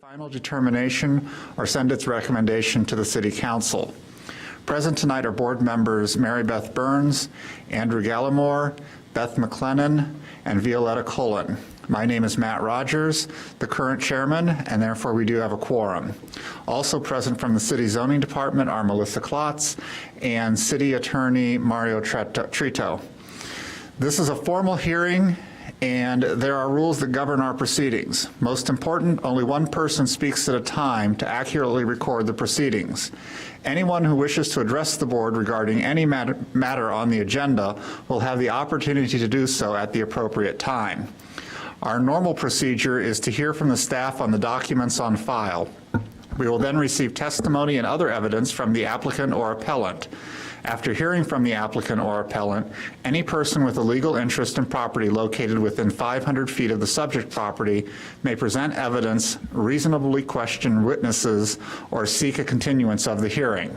final determination or send its recommendation to the City Council. Present tonight are board members Mary Beth Burns, Andrew Gallimore, Beth McLennan, and Violetta Cullen. My name is Matt Rogers, the current chairman, and therefore we do have a quorum. Also present from the City Zoning Department are Melissa Klotz and City Attorney Mario Trito. This is a formal hearing, and there are rules that govern our proceedings. Most important, only one person speaks at a time to accurately record the proceedings. Anyone who wishes to address the board regarding any matter on the agenda will have the opportunity to do so at the appropriate time. Our normal procedure is to hear from the staff on the documents on file. We will then receive testimony and other evidence from the applicant or appellant. After hearing from the applicant or appellant, any person with a legal interest in property located within 500 feet of the subject property may present evidence, reasonably question witnesses, or seek a continuance of the hearing.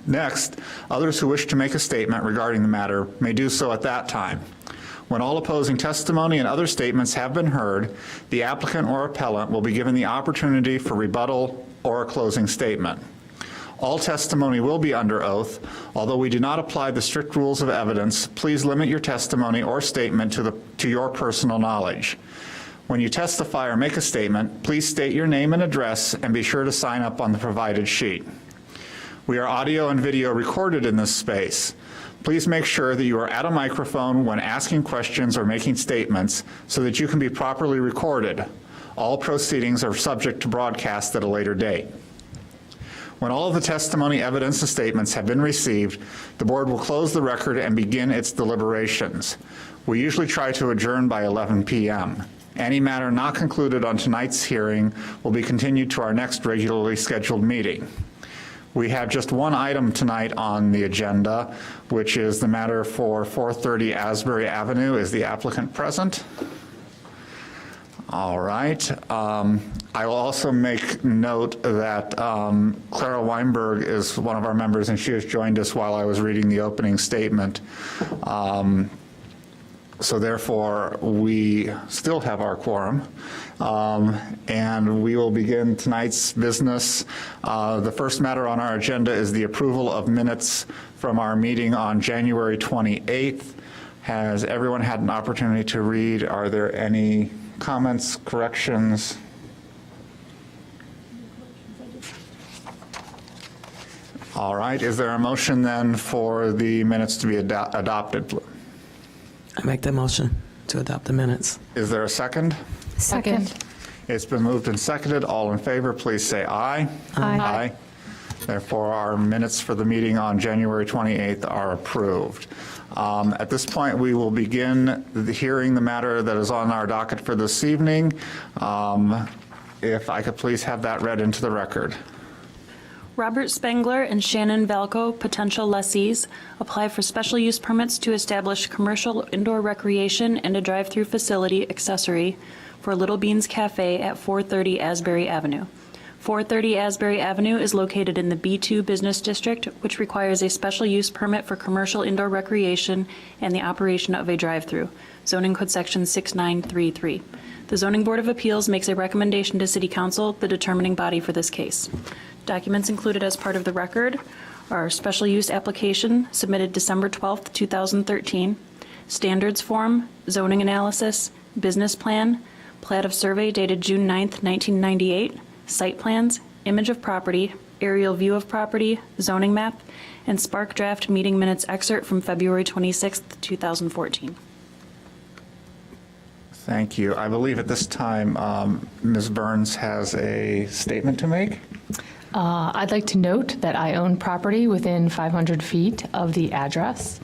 Next, others who wish to make a statement regarding the matter may do so at that time. When all opposing testimony and other statements have been heard, the applicant or appellant will be given the opportunity for rebuttal or a closing statement. All testimony will be under oath. Although we do not apply the strict rules of evidence, please limit your testimony or statement to your personal knowledge. When you testify or make a statement, please state your name and address and be sure to sign up on the provided sheet. We are audio and video recorded in this space. Please make sure that you are at a microphone when asking questions or making statements so that you can be properly recorded. All proceedings are subject to broadcast at a later date. When all of the testimony, evidence, and statements have been received, the board will close the record and begin its deliberations. We usually try to adjourn by 11 p.m. Any matter not concluded on tonight's hearing will be continued to our next regularly scheduled meeting. We have just one item tonight on the agenda, which is the matter for 430 Asbury Avenue. Is the applicant present? All right. I will also make note that Clara Weinberg is one of our members, and she has joined us while I was reading the opening statement. So therefore, we still have our quorum, and we will begin tonight's business. The first matter on our agenda is the approval of minutes from our meeting on January 28th. Has everyone had an opportunity to read? Are there any comments, corrections? All right, is there a motion then for the minutes to be adopted? I make that motion to adopt the minutes. Is there a second? Second. It's been moved and seconded. All in favor, please say aye. Aye. Therefore, our minutes for the meeting on January 28th are approved. At this point, we will begin hearing the matter that is on our docket for this evening. If I could please have that read into the record. Robert Spengler and Shannon Valco, potential lessees, apply for special use permits to establish commercial indoor recreation and a drive-through facility accessory for Little Beans Cafe at 430 Asbury Avenue. 430 Asbury Avenue is located in the B2 Business District, which requires a special use permit for commercial indoor recreation and the operation of a drive-through, zoning code section 6933. The Zoning Board of Appeals makes a recommendation to City Council, the determining body for this case. Documents included as part of the record are special use application submitted December 12th, 2013, standards form, zoning analysis, business plan, plat of survey dated June 9th, 1998, site plans, image of property, aerial view of property, zoning map, and Spark draft meeting minutes excerpt from February 26th, 2014. Thank you. I believe at this time, Ms. Burns has a statement to make. I'd like to note that I own property within 500 feet of the address,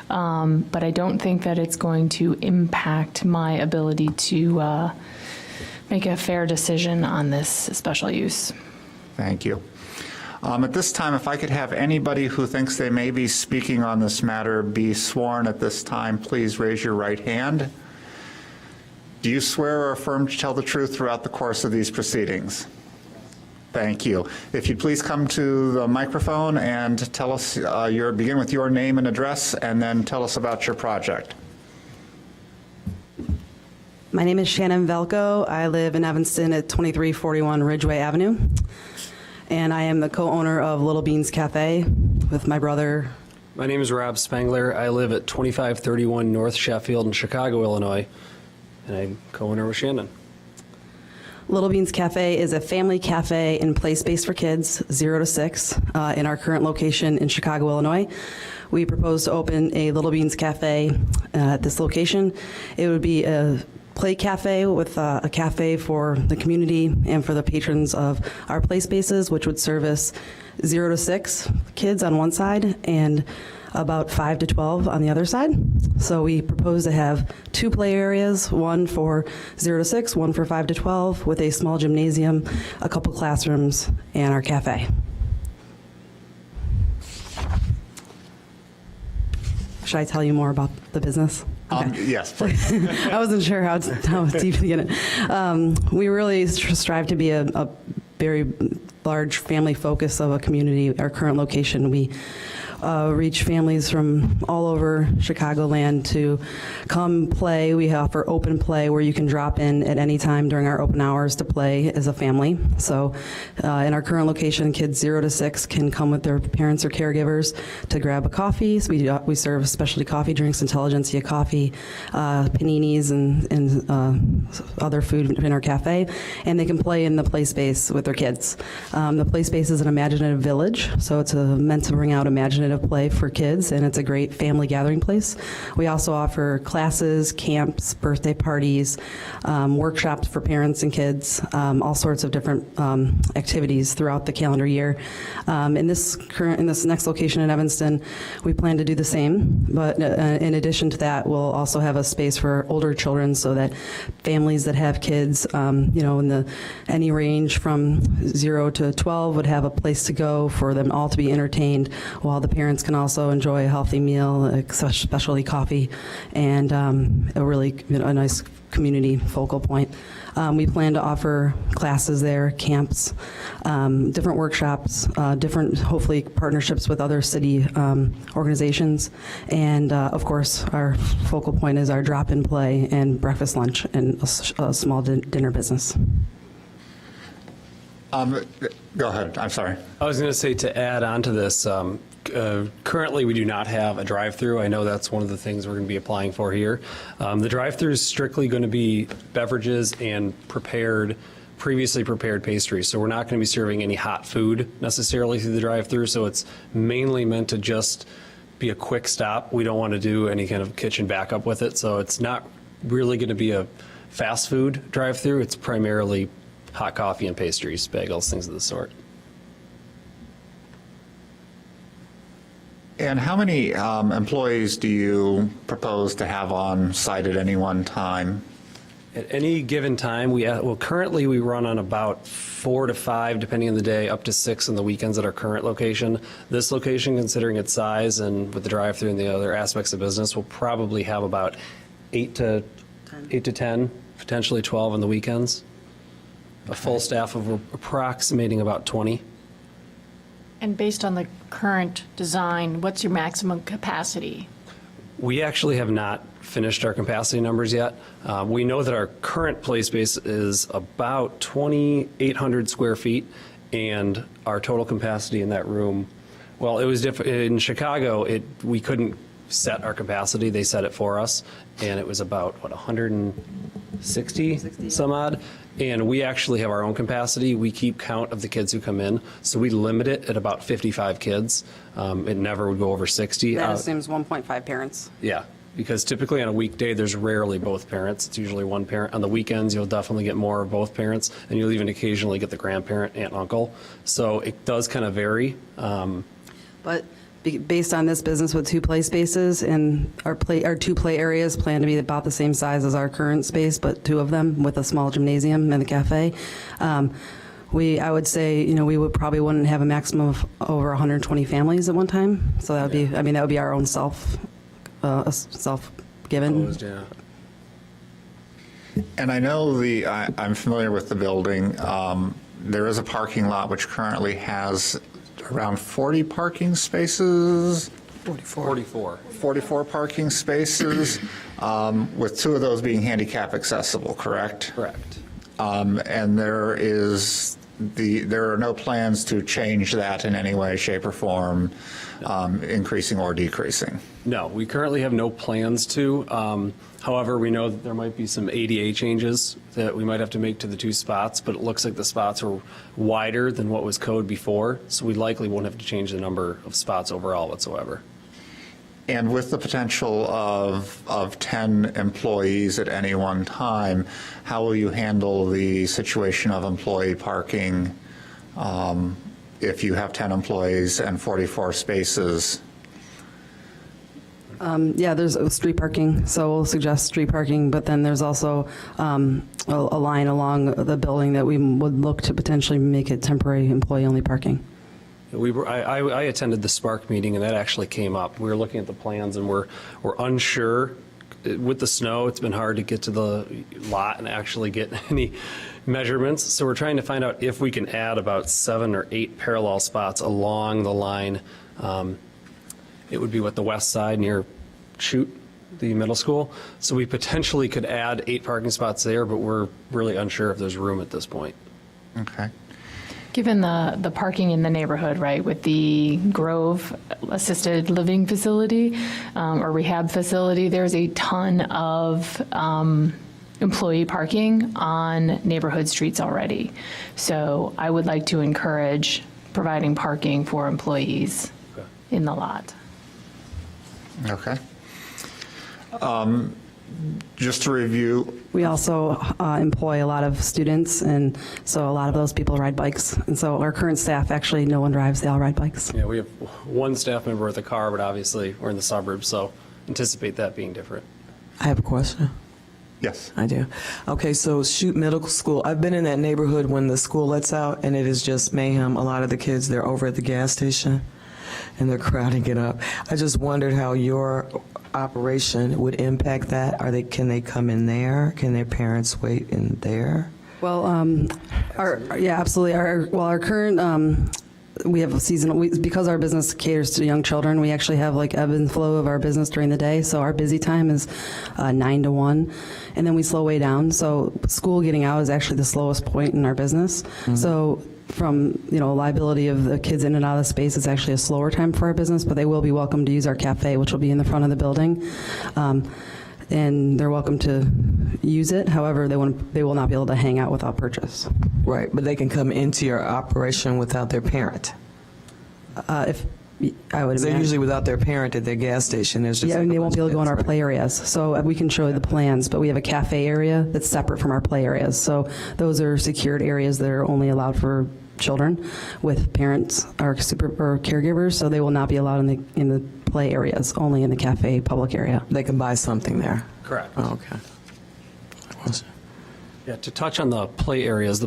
but I don't think that it's going to impact my ability to make a fair decision on this special use. Thank you. At this time, if I could have anybody who thinks they may be speaking on this matter be sworn at this time, please raise your right hand. Do you swear or affirm to tell the truth throughout the course of these proceedings? Thank you. If you'd please come to the microphone and tell us, begin with your name and address, and then tell us about your project. My name is Shannon Velko. I live in Evanston at 2341 Ridgeway Avenue. And I am the co-owner of Little Beans Cafe with my brother. My name is Rob Spengler. I live at 2531 North Sheffield in Chicago, Illinois, and I'm co-owner with Shannon. Little Beans Cafe is a family cafe and play space for kids 0 to 6 in our current location in Chicago, Illinois. We propose to open a Little Beans Cafe at this location. It would be a play cafe with a cafe for the community and for the patrons of our play spaces, which would service 0 to 6 kids on one side and about 5 to 12 on the other side. So we propose to have 2 play areas, one for 0 to 6, one for 5 to 12, with a small gymnasium, a couple classrooms, and our cafe. Should I tell you more about the business? Yes, please. I wasn't sure how deep to get it. We really strive to be a very large family focus of a community. Our current location, we reach families from all over Chicagoland to come play. We offer open play where you can drop in at any time during our open hours to play as a family. So in our current location, kids 0 to 6 can come with their parents or caregivers to grab a coffee. So we serve specialty coffee drinks, Intelligentsia coffee, paninis, and other food in our cafe. And they can play in the play space with their kids. The play space is an imaginative village, so it's meant to bring out imaginative play for kids, and it's a great family gathering place. We also offer classes, camps, birthday parties, workshops for parents and kids, all sorts of different activities throughout the calendar year. In this next location in Evanston, we plan to do the same, but in addition to that, we'll also have a space for older children so that families that have kids, in any range from 0 to 12 would have a place to go for them all to be entertained, while the parents can also enjoy a healthy meal, specialty coffee, and a nice community focal point. We plan to offer classes there, camps, different workshops, different, hopefully, partnerships with other city organizations. And, of course, our focal point is our drop-in play and breakfast, lunch, and a small dinner business. Go ahead, I'm sorry. I was going to say, to add on to this, currently we do not have a drive-through. I know that's one of the things we're going to be applying for here. The drive-through is strictly going to be beverages and previously prepared pastries. So we're not going to be serving any hot food necessarily through the drive-through. So it's mainly meant to just be a quick stop. We don't want to do any kind of kitchen backup with it. So it's not really going to be a fast food drive-through. It's primarily hot coffee and pastries, bagels, things of the sort. And how many employees do you propose to have on site at any one time? At any given time, currently we run on about 4 to 5, depending on the day, up to 6 on the weekends at our current location. This location, considering its size and with the drive-through and the other aspects of business, will probably have about 8 to 10, potentially 12 on the weekends. A full staff of approximating about 20. And based on the current design, what's your maximum capacity? We actually have not finished our capacity numbers yet. We know that our current play space is about 2,800 square feet, and our total capacity in that room, well, it was different. In Chicago, we couldn't set our capacity. They set it for us, and it was about, 160 some odd. And we actually have our own capacity. We keep count of the kids who come in, so we limit it at about 55 kids. It never would go over 60. That assumes 1.5 parents. Yeah, because typically on a weekday, there's rarely both parents. It's usually one parent. On the weekends, you'll definitely get more of both parents, and you'll even occasionally get the grandparent, aunt, uncle. So it does kind of vary. But based on this business with 2 play spaces, and our 2 play areas plan to be about the same size as our current space, but 2 of them with a small gymnasium and a cafe. I would say, we wouldn't have a maximum of over 120 families at one time. So that would be, that would be our own self-given. Opposed, yeah. And I know I'm familiar with the building. There is a parking lot which currently has around 40 parking spaces. 44. 44 parking spaces, with 2 of those being handicap accessible, correct? Correct. And there are no plans to change that in any way, shape, or form, increasing or decreasing? No, we currently have no plans to. However, we know that there might be some ADA changes that we might have to make to the 2 spots, but it looks like the spots are wider than what was code before, so we likely won't have to change the number of spots overall whatsoever. And with the potential of 10 employees at any one time, how will you handle the situation of employee parking if you have 10 employees and 44 spaces? Yeah, there's street parking, so we'll suggest street parking, but then there's also a line along the building that we would look to potentially make it temporary employee-only parking. I attended the Spark meeting, and that actually came up. We were looking at the plans, and we're unsure. With the snow, it's been hard to get to the lot and actually get any measurements. So we're trying to find out if we can add about 7 or 8 parallel spots along the line. It would be the west side near Chute, the middle school. So we potentially could add 8 parking spots there, but we're really unsure if there's room at this point. Okay. Given the parking in the neighborhood, right, with the Grove Assisted Living Facility or rehab facility, there's a ton of employee parking on neighborhood streets already. So I would like to encourage providing parking for employees in the lot. Okay. Just to review, We also employ a lot of students, and so a lot of those people ride bikes. And so our current staff, actually, no one drives, they all ride bikes. Yeah, we have 1 staff member with a car, but obviously we're in the suburbs, so anticipate that being different. I have a question. yes. I do. Okay, so Chute Middle School, I've been in that neighborhood when the school lets out, and it is just mayhem. A lot of the kids, they're over at the gas station, and they're crowding it up. I just wondered how your operation would impact that. Can they come in there? Can their parents wait in there? Well, yeah, absolutely. Our current, we have a seasonal, because our business caters to young children, we actually have like ebb and flow of our business during the day. So our busy time is 9 to 1, and then we slow way down. So school getting out is actually the slowest point in our business. So from, liability of the kids in and out of the space, it's actually a slower time for our business, but they will be welcome to use our cafe, which will be in the front of the building. And they're welcome to use it. However, they will not be able to hang out without purchase. Right, but they can come into your operation without their parent. If I would They're imagine. usually without their parent at their gas station. There's just Yeah, like and a they won't bunch be able to go in of our kids, play areas. So we can show you the plans, but we have a cafe area that's separate from our play areas. So those are secured areas that are only allowed for children with parents or caregivers. So they will not be allowed in the play areas, only in the cafe public area. They can buy something there. Correct. Oh, okay. Yeah, to touch on the play areas,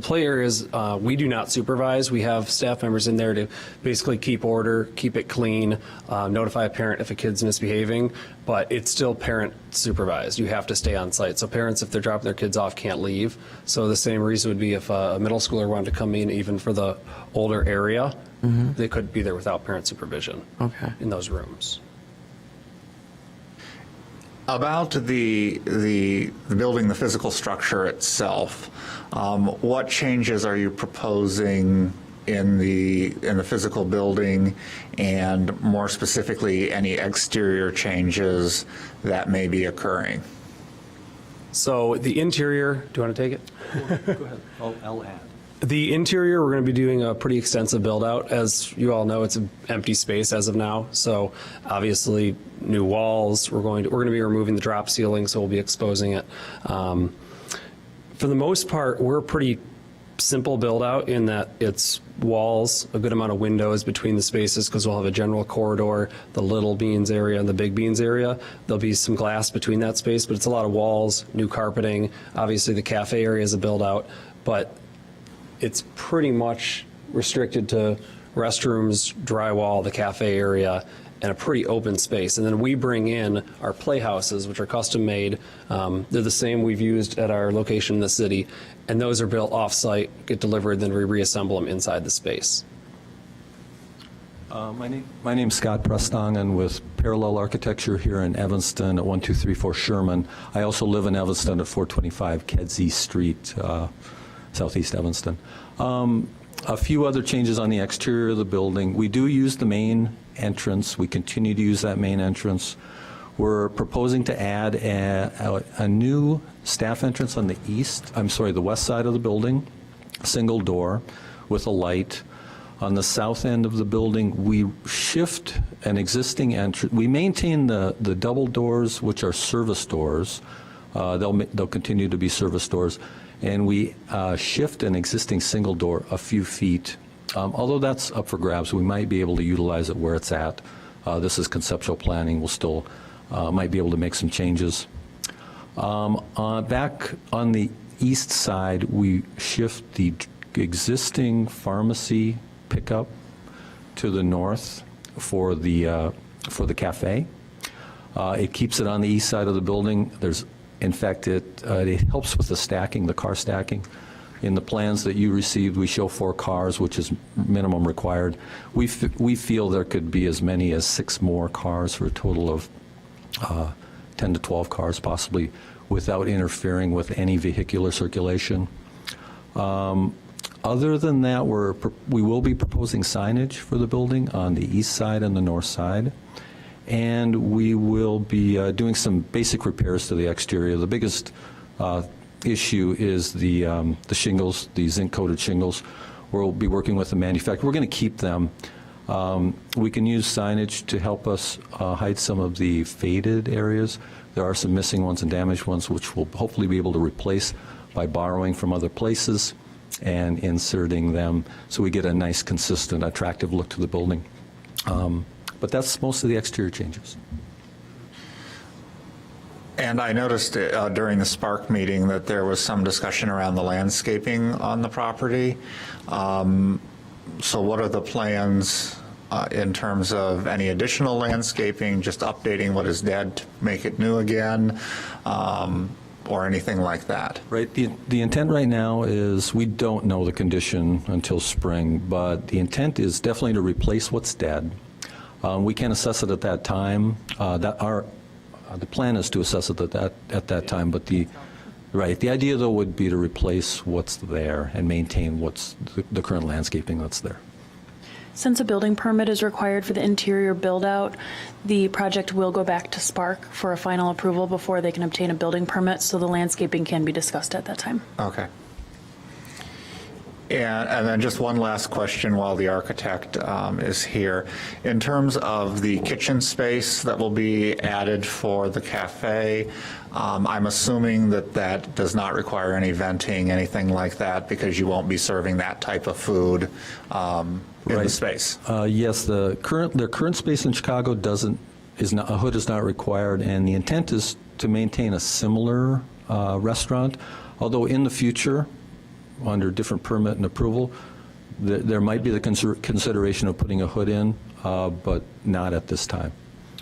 we do not supervise. We have staff members in there to basically keep order, keep it clean, notify a parent if a kid's misbehaving, but it's still parent supervised. You have to stay on site. So parents, if they're dropping their kids off, can't leave. So the same reason would be if a middle schooler wanted to come in, even for the older area, they could be there without parent supervision in those rooms. About the building, the physical structure itself, what changes are you proposing in the physical building, and more specifically, any exterior changes that may be occurring? So the interior, do you want to take it? Go ahead. I'll add. The interior, we're going to be doing a pretty extensive build out. As you all know, it's an empty space as of now. So obviously new walls, we're going to be removing the drop ceiling, so we'll be exposing it. For the most part, we're a pretty simple build out in that it's walls, a good amount of windows between the spaces because we'll have a general corridor, the little beans area and the big beans area. There'll be some glass between that space, but it's a lot of walls, new carpeting. Obviously the cafe area is a build out, but it's pretty much restricted to restrooms, drywall, the cafe area, and a pretty open space. And then we bring in our playhouses, which are custom made. They're the same we've used at our location in the city, and those are built off-site, get delivered, then we reassemble them inside the space. My name's Scott Prestong with Parallel Architecture here in Evanston at 1234 Sherman. I also live in Evanston at 425 Kedzie Street, southeast Evanston. A few other changes on the exterior of the building. We do use the main entrance. We continue to use that main entrance. We're proposing to add a new staff entrance on the west side of the building, single door with a light. On the south end of the building, we shift an existing entrance. We maintain the double doors, which are service doors. They'll continue to be service doors. And we shift an existing single door a few feet. Although that's up for grabs, we might be able to utilize it where it's at. This is conceptual planning. We'll still might be able to make some changes. Back on the east side, we shift the existing pharmacy pickup to the north for the cafe. It keeps it on the east side of the building. In fact, it helps with the stacking, the car stacking. In the plans that you received, we show 4 cars, which is minimum required. We feel there could be as many as 6 more cars for a total of 10 to 12 cars, possibly, without interfering with any vehicular circulation. Other than that, we will be proposing signage for the building on the east side and the north side. And we will be doing some basic repairs to the exterior. The biggest issue is the shingles, the zinc-coated shingles. We'll be working with the manufacturer. We're going to keep them. We can use signage to help us hide some of the faded areas. There are some missing ones and damaged ones, which we'll hopefully be able to replace by borrowing from other places and inserting them so we get a nice, consistent, attractive look to the building. But that's most of the exterior changes. And I noticed during the Spark meeting that there was some discussion around the landscaping on the property. So what are the plans in terms of any additional landscaping, just updating what is dead to make it new again, or anything like that? Right. The intent right now is we don't know the condition until spring, but the intent is definitely to replace what's dead. We can assess it at that time. The plan is to assess it at that time, but the idea though would be to replace what's there and maintain what's the current landscaping that's there. Since a building permit is required for the interior build-out, the project will go back to Spark for a final approval before they can obtain a building permit, so the landscaping can be discussed at that time. Okay. And then just one last question while the architect is here. In terms of the kitchen space that will be added for the cafe, I'm assuming that does not require any venting, anything like that, because you won't be serving that type of food in the space. Yes, their current space in Chicago a hood is not required, and the intent is to maintain a similar restaurant, although in the future, under different permit and approval, there might be the consideration of putting a hood in, but not at this time.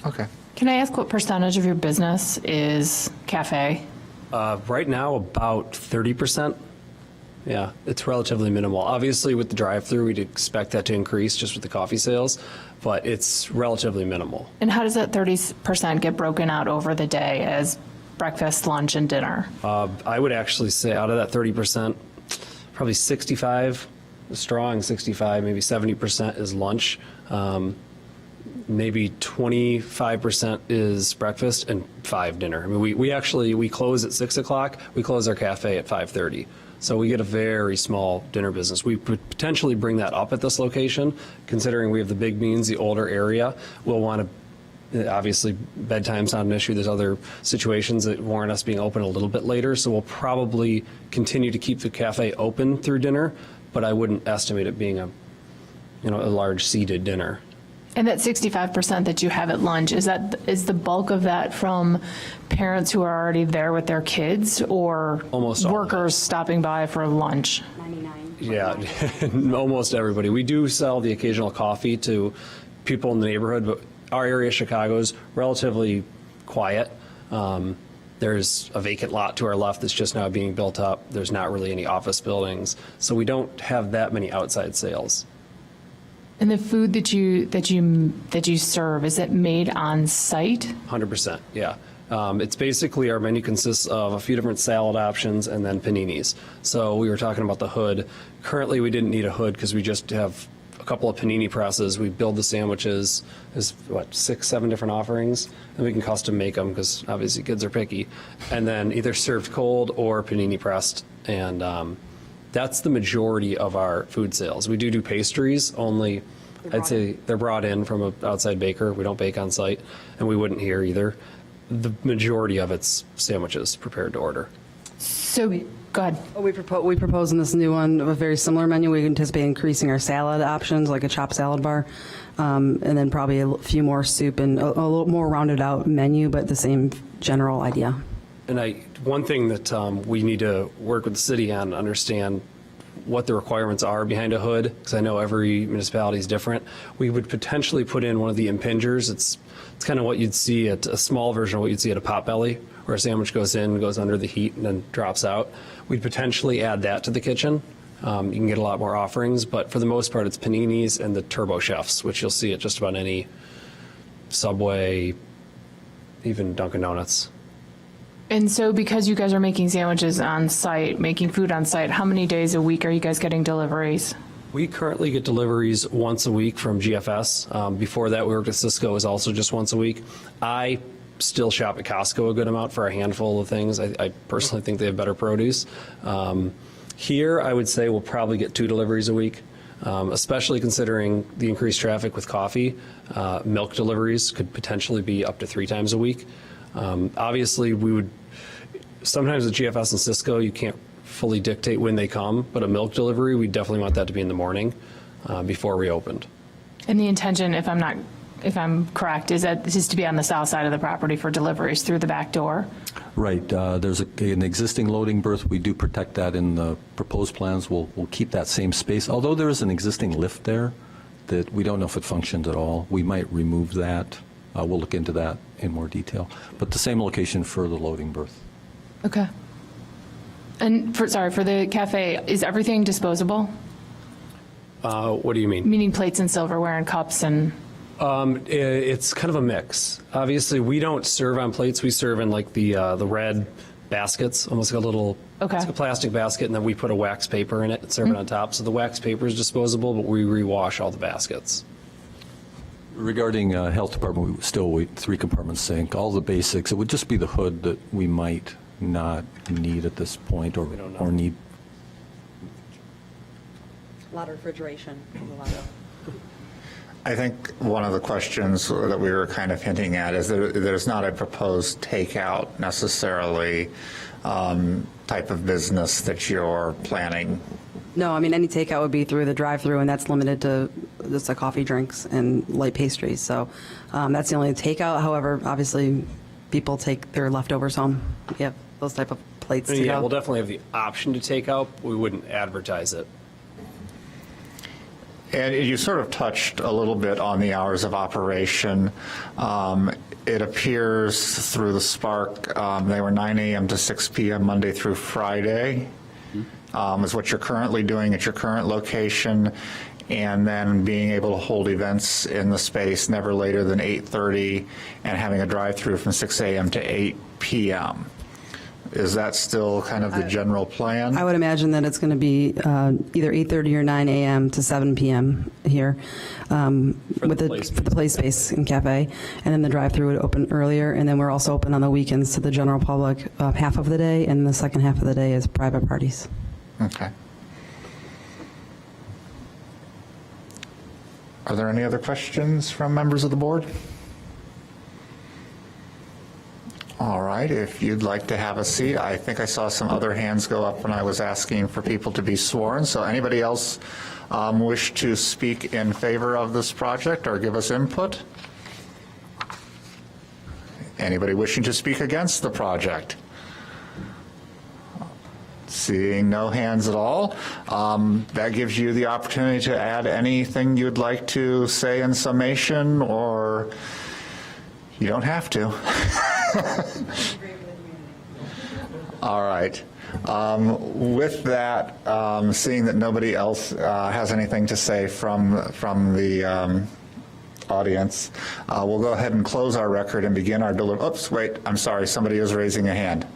Okay. Can I ask what percentage of your business is cafe? Right now, about 30%. Yeah, it's relatively minimal. Obviously, with the drive-through, we'd expect that to increase just with the coffee sales, but it's relatively minimal. And how does that 30% get broken out over the day as breakfast, lunch, and dinner? I would actually say out of that 30%, probably 65, strong 65, maybe 70% is lunch. Maybe 25% is breakfast and 5 dinner. I mean, we close at 6 o'clock. We close our cafe at 5:30. So we get a very small dinner business. We could potentially bring that up at this location, considering we have the Big Beans, the older area. We'll want to, obviously, bedtime's not an issue. There's other situations that warrant us being open a little bit later. So we'll probably continue to keep the cafe open through dinner, but I wouldn't estimate it being a large seated dinner. And that 65% that you have at lunch, is the bulk of that from parents who are already there with their kids, or Almost all of workers stopping by for lunch? Yeah, almost everybody. We do sell the occasional coffee to people in the neighborhood, but our area, Chicago's relatively quiet. There's a vacant lot to our left that's just now being built up. There's not really any office buildings, so we don't have that many outside sales. And the food that you serve, is it made on site? 100%, yeah. It's basically, our menu consists of a few different salad options and then paninis. So we were talking about the hood. Currently, we didn't need a hood because we just have a couple of panini presses. We build the sandwiches. There's, 6, 7 different offerings, and we can custom make them because obviously kids are picky. And then either served cold or panini pressed. And that's the majority of our food sales. We do pastries, only I'd say they're brought in from an outside baker. We don't bake on site, and we wouldn't here either. The majority of it's sandwiches prepared to order. So, go ahead. We propose in this new one a very similar menu. We anticipate increasing our salad options, like a chopped salad bar, and then probably a few more soup and a little more rounded out menu, but the same general idea. And one thing that we need to work with the city on, understand what the requirements are behind a hood, because I know every municipality is different. We would potentially put in one of the impingers. It's kind of what you'd see at a small version of what you'd see at a Potbelly, where a sandwich goes in, goes under the heat, and then drops out. We'd potentially add that to the kitchen. You can get a lot more offerings, but for the most part, it's paninis and the Turbo Chefs, which you'll see at just about any Subway, even Dunkin' Donuts. And so because you guys are making sandwiches on site, making food on site, how many days a week are you guys getting deliveries? We currently get deliveries once a week from GFS. Before that, we worked at Cisco, is also just once a week. I still shop at Costco a good amount for a handful of things. I personally think they have better produce. Here, I would say we'll probably get 2 deliveries a week, especially considering the increased traffic with coffee. Milk deliveries could potentially be up to 3 times a week. Obviously, we would, sometimes at GFS and Cisco, you can't fully dictate when they come, but a milk delivery, we definitely want that to be in the morning before we opened. And the intention, if I'm correct, is that this is to be on the south side of the property for deliveries through the back door? Right. There's an existing loading berth. We do protect that in the proposed plans. We'll keep that same space, although there is an existing lift there that we don't know if it functions at all. We might remove that. We'll look into that in more detail. But the same location for the loading berth. Okay. And for the cafe, is everything disposable? What do you mean? Meaning plates and silverware and cups and... It's kind of a mix. Obviously, we don't serve on plates. We serve in like the red baskets, almost like a little Okay. it's like a plastic basket, and then we put a wax paper in it and serve it on top. So the wax paper is disposable, but we rewash all the baskets. Regarding health department, we still wait 3-compartment sink, all the basics. It would just be the hood that we might not need at this point or need. A lot of refrigeration. I think one of the questions that we were kind of hinting at is that there's not a proposed takeout necessarily type of business that you're planning. No, I mean, any takeout would be through the drive-through, and that's limited to just the coffee, drinks, and light pastries. So that's the only takeout. However, obviously, people take their leftovers home. We have those type of plates to Yeah, go. we'll definitely have the option to take out. We wouldn't advertise it. And you sort of touched a little bit on the hours of operation. It appears through the Spark, they were 9 a.m. to 6 p.m. Monday through Friday, is what you're currently doing at your current location, and then being able to hold events in the space never later than 8:30 and having a drive-through from 6 a.m. to 8 p.m. Is that still kind of the general plan? I would imagine that it's going to be either 8:30 or 9 a.m. to 7 p.m. here with the play space and cafe, and then the drive-through would open earlier, and then we're also open on the weekends to the general public half of the day, and the second half of the day is private parties. Okay. Are there any other questions from members of the board? All right, if you'd like to have a seat, I think I saw some other hands go up when I was asking for people to be sworn. So anybody else wish to speak in favor of this project or give us input? Anybody wishing to speak against the project? Seeing no hands at all, that gives you the opportunity to add anything you'd like to say in summation, or you don't have to. All right. With that, seeing that nobody else has anything to say from the audience, we'll go ahead and close our record and begin our Oops, wait, I'm sorry, somebody is raising a hand.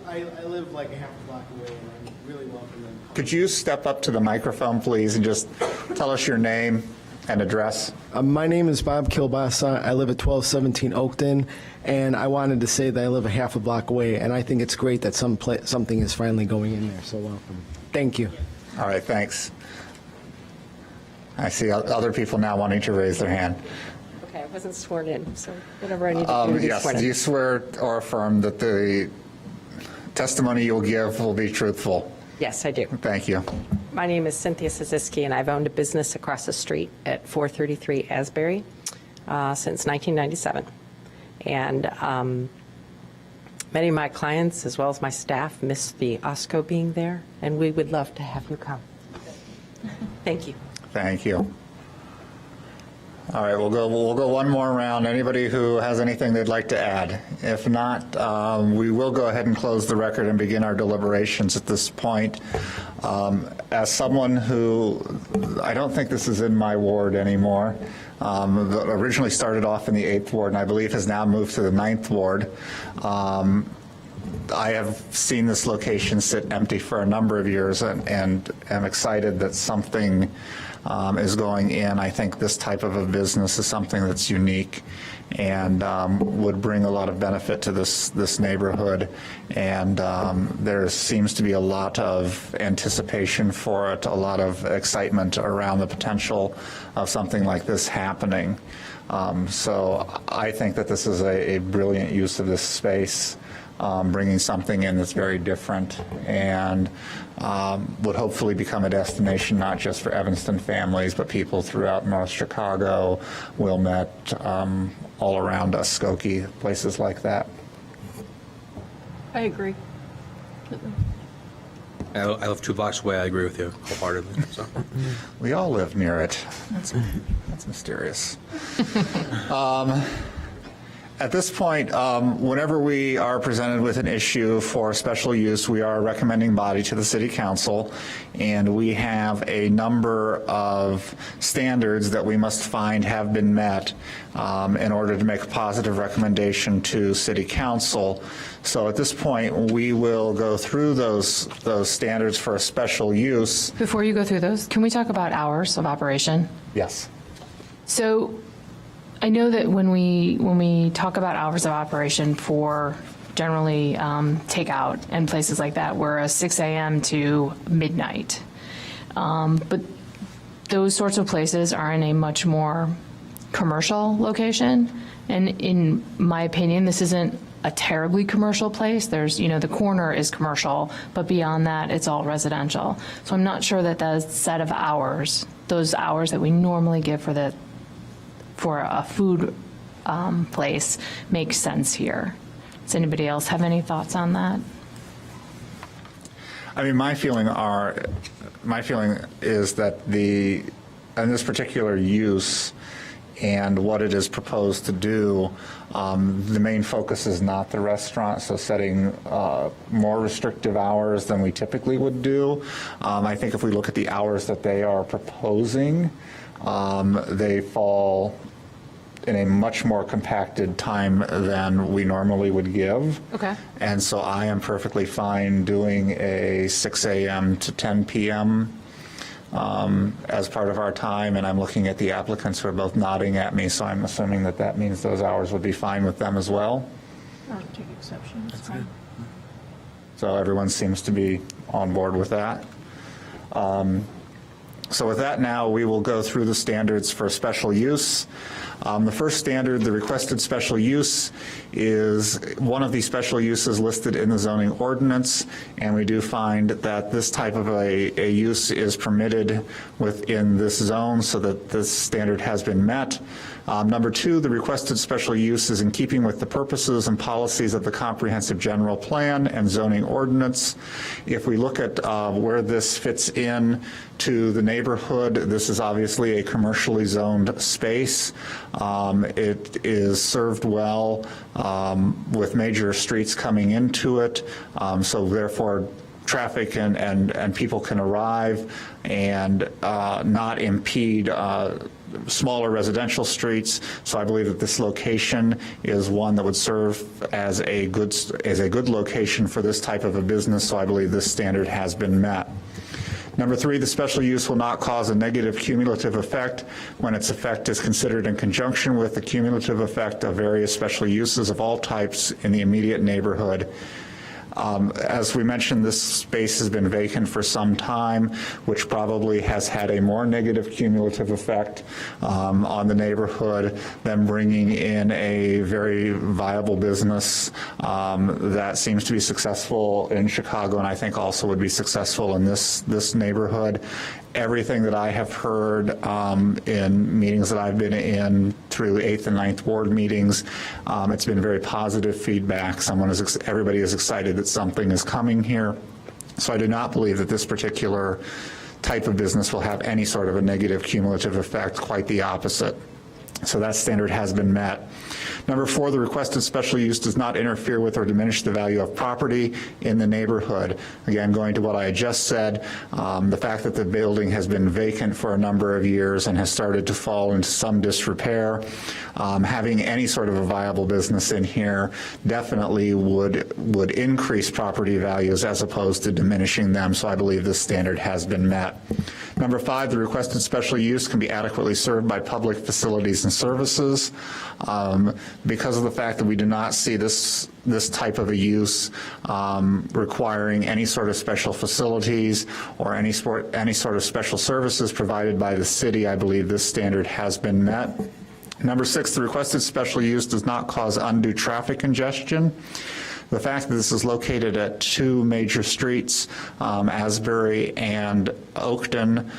I live like a half a block away, and I'm really welcome. Could you step up to the microphone, please, and just tell us your name and address? My name is Bob Kilbasa. I live at 1217 Oakton, and I wanted to say that I live a half a block away, and I think it's great that something is finally going in there, so welcome. Thank you. All right, thanks. I see other people now wanting to raise their hand. Okay, I wasn't sworn in, so whatever I need to do to be Yes, sworn do you in. swear or affirm that the testimony you'll give will be truthful? Yes, I do. Thank you. My name is Cynthia Siziski, and I've owned a business across the street at 433 Asbury since 1997. And many of my clients, as well as my staff, miss the OSCO being there, and we would love to have you come. Thank you. Thank you. All right, we'll go one more round. Anybody who has anything they'd like to add? If not, we will go ahead and close the record and begin our deliberations at this point. As someone who, I don't think this is in my ward anymore, originally started off in the 8th ward and I believe has now moved to the 9th ward. I have seen this location sit empty for a number of years and am excited that something is going in. I think this type of a business is something that's unique and would bring a lot of benefit to this neighborhood. And there seems to be a lot of anticipation for it, a lot of excitement around the potential of something like this happening. So I think that this is a brilliant use of this space. Bringing something in that's very different and would hopefully become a destination not just for Evanston families, but people throughout North Chicago, Wilmette, all around us, Skokie, places like that. I agree. I live 2 blocks away. I agree with you wholeheartedly. So. We all live near it. That's mysterious. At this point, whenever we are presented with an issue for special use, we are a recommending body to the City Council, and we have a number of standards that we must find have been met in order to make a positive recommendation to City Council. So at this point, we will go through those standards for a special use. Before you go through those, can we talk about hours of operation? Yes. So I know that when we talk about hours of operation for generally takeout and places like that, we're a 6 a.m. to midnight. But those sorts of places are in a much more commercial location. And in my opinion, this isn't a terribly commercial place. There's, the corner is commercial, but beyond that, it's all residential. So I'm not sure that the set of hours, those hours that we normally give for a food place makes sense here. Does anybody else have any thoughts on that? I mean, my feeling is that in this particular use and what it is proposed to do, the main focus is not the restaurant, so setting more restrictive hours than we typically would do. I think if we look at the hours that they are proposing, they fall in a much more compacted time than we normally would give. Okay. And so I am perfectly fine doing a 6 a.m. to 10 p.m. As part of our time, and I'm looking at the applicants who are both nodding at me, so I'm assuming that means those hours would be fine with them as well. I'll take exception. That's fine. So everyone seems to be on board with that. So with that now, we will go through the standards for special use. The first standard, the requested special use, is one of the special uses listed in the zoning ordinance, and we do find that this type of a use is permitted within this zone so that this standard has been met. Number 2, the requested special use is in keeping with the purposes and policies of the Comprehensive General Plan and zoning ordinance. If we look at where this fits in to the neighborhood, this is obviously a commercially zoned space. It is served well with major streets coming into it, so therefore traffic and people can arrive and not impede smaller residential streets. So I believe that this location is one that would serve as a good location for this type of a business. So I believe this standard has been met. Number 3, the special use will not cause a negative cumulative effect when its effect is considered in conjunction with the cumulative effect of various special uses of all types in the immediate neighborhood. As we mentioned, this space has been vacant for some time, which probably has had a more negative cumulative effect on the neighborhood than bringing in a very viable business that seems to be successful in Chicago, and I think also would be successful in this neighborhood. Everything that I have heard in meetings that I've been in through 8th and 9th Ward meetings, it's been very positive feedback. Everybody is excited that something is coming here. So I do not believe that this particular type of business will have any sort of a negative cumulative effect, quite the opposite. So that standard has been met. Number 4, the requested special use does not interfere with or diminish the value of property in the neighborhood. Again, going to what I just said, the fact that the building has been vacant for a number of years and has started to fall into some disrepair, having any sort of a viable business in here definitely would increase property values as opposed to diminishing them. So I believe this standard has been met. Number 5, the requested special use can be adequately served by public facilities and services. Because of the fact that we do not see this type of a use requiring any sort of special facilities or any sort of special services provided by the city, I believe this standard has been met. Number 6, the requested special use does not cause undue traffic congestion. The fact that this is located at 2 major streets, Asbury and Oakton,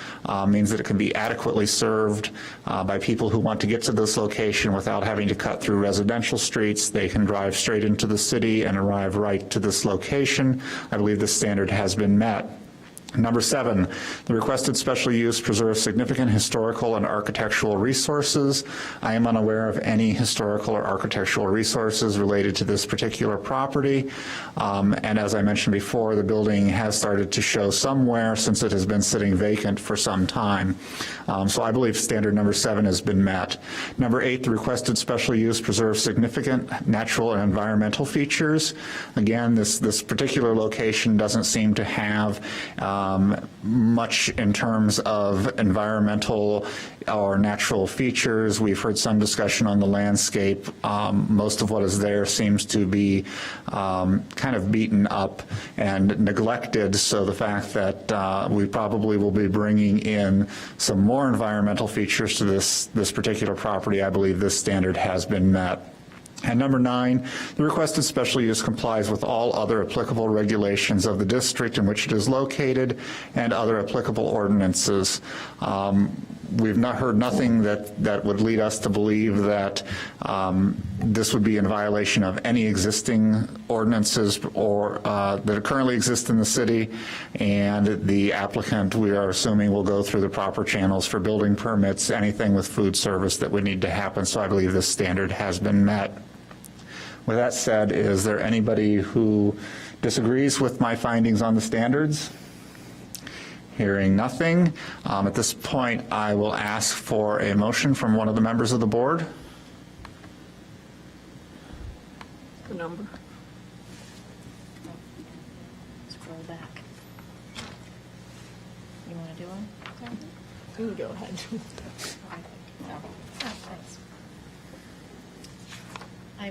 means that it can be adequately served by people who want to get to this location without having to cut through residential streets. They can drive straight into the city and arrive right to this location. I believe this standard has been met. Number 7, the requested special use preserves significant historical and architectural resources. I am unaware of any historical or architectural resources related to this particular property. And as I mentioned before, the building has started to show some wear since it has been sitting vacant for some time. So I believe standard number 7 has been met. Number 8, the requested special use preserves significant natural and environmental features. Again, this particular location doesn't seem to have much in terms of environmental or natural features. We've heard some discussion on the landscape. Most of what is there seems to be kind of beaten up and neglected, so the fact that we probably will be bringing in some more environmental features to this particular property, I believe this standard has been met. And number 9, the requested special use complies with all other applicable regulations of the district in which it is located and other applicable ordinances. We've not heard nothing that would lead us to believe that this would be in violation of any existing ordinances or that currently exist in the city, and the applicant, we are assuming, will go through the proper channels for building permits, anything with food service that would need to happen. So I believe this standard has been met. With that said, is there anybody who disagrees with my findings on the standards? Hearing nothing, at this point I will ask for a motion from one of the members of the board. The number. Scroll back. You want to do one? You can go ahead. I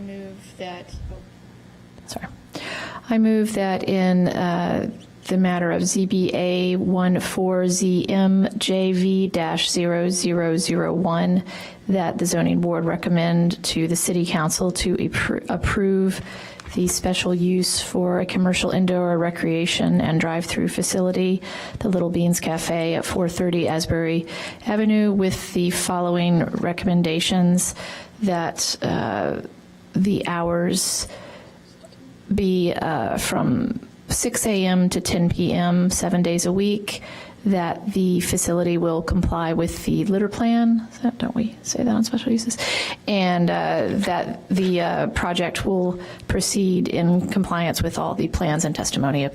move that in the matter of ZBA 14ZMJV-0001, that the zoning board recommend to the city council to approve the special use for a commercial indoor recreation and drive-through facility, the Little Beans Cafe at 430 Asbury Avenue, with the following recommendations: that the hours be from 6 a.m. to 10 p.m. 7 days a week, that the facility will comply with the litter plan, don't we say that on special uses, and that the project will proceed in compliance with all the plans and testimony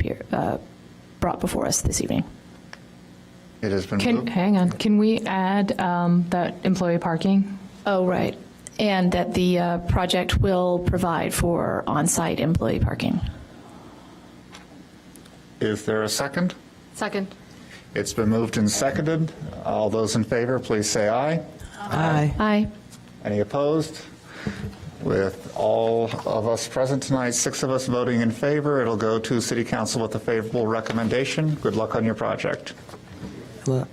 brought before us this evening. It has been moved. Hang on, can we add that employee parking? Oh, right. And that the project will provide for on-site employee parking. Is there a second? Second. It's been moved and seconded. All those in favor, please say aye. Aye. Aye. Any opposed? With all of us present tonight, 6 of us voting in favor, it'll go to City Council with a favorable recommendation. Good luck on your project. Look.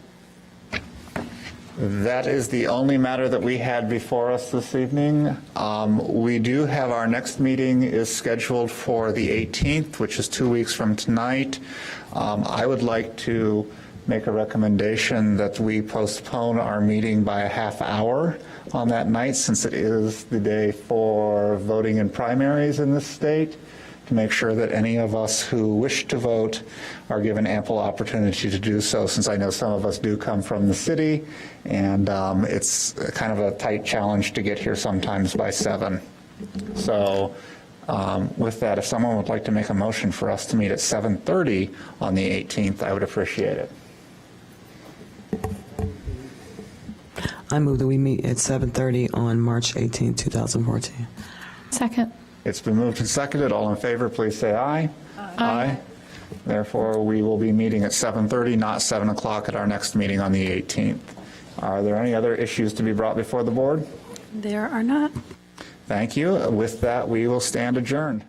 That is the only matter that we had before us this evening. We do have our next meeting is scheduled for the 18th, which is 2 weeks from tonight. I would like to make a recommendation that we postpone our meeting by a half hour on that night, since it is the day for voting in primaries in this state, to make sure that any of us who wish to vote are given ample opportunity to do so, since I know some of us do come from the city, and it's kind of a tight challenge to get here sometimes by 7. So with that, if someone would like to make a motion for us to meet at 7:30 on the 18th, I would appreciate it. I move that we meet at 7:30 on March 18, 2014. Second. It's been moved and seconded. All in favor, please say aye. Aye. Therefore, we will be meeting at 7:30, not 7 o'clock at our next meeting on the 18th. Are there any other issues to be brought before the board? There are not. Thank you. With that, we will stand adjourned.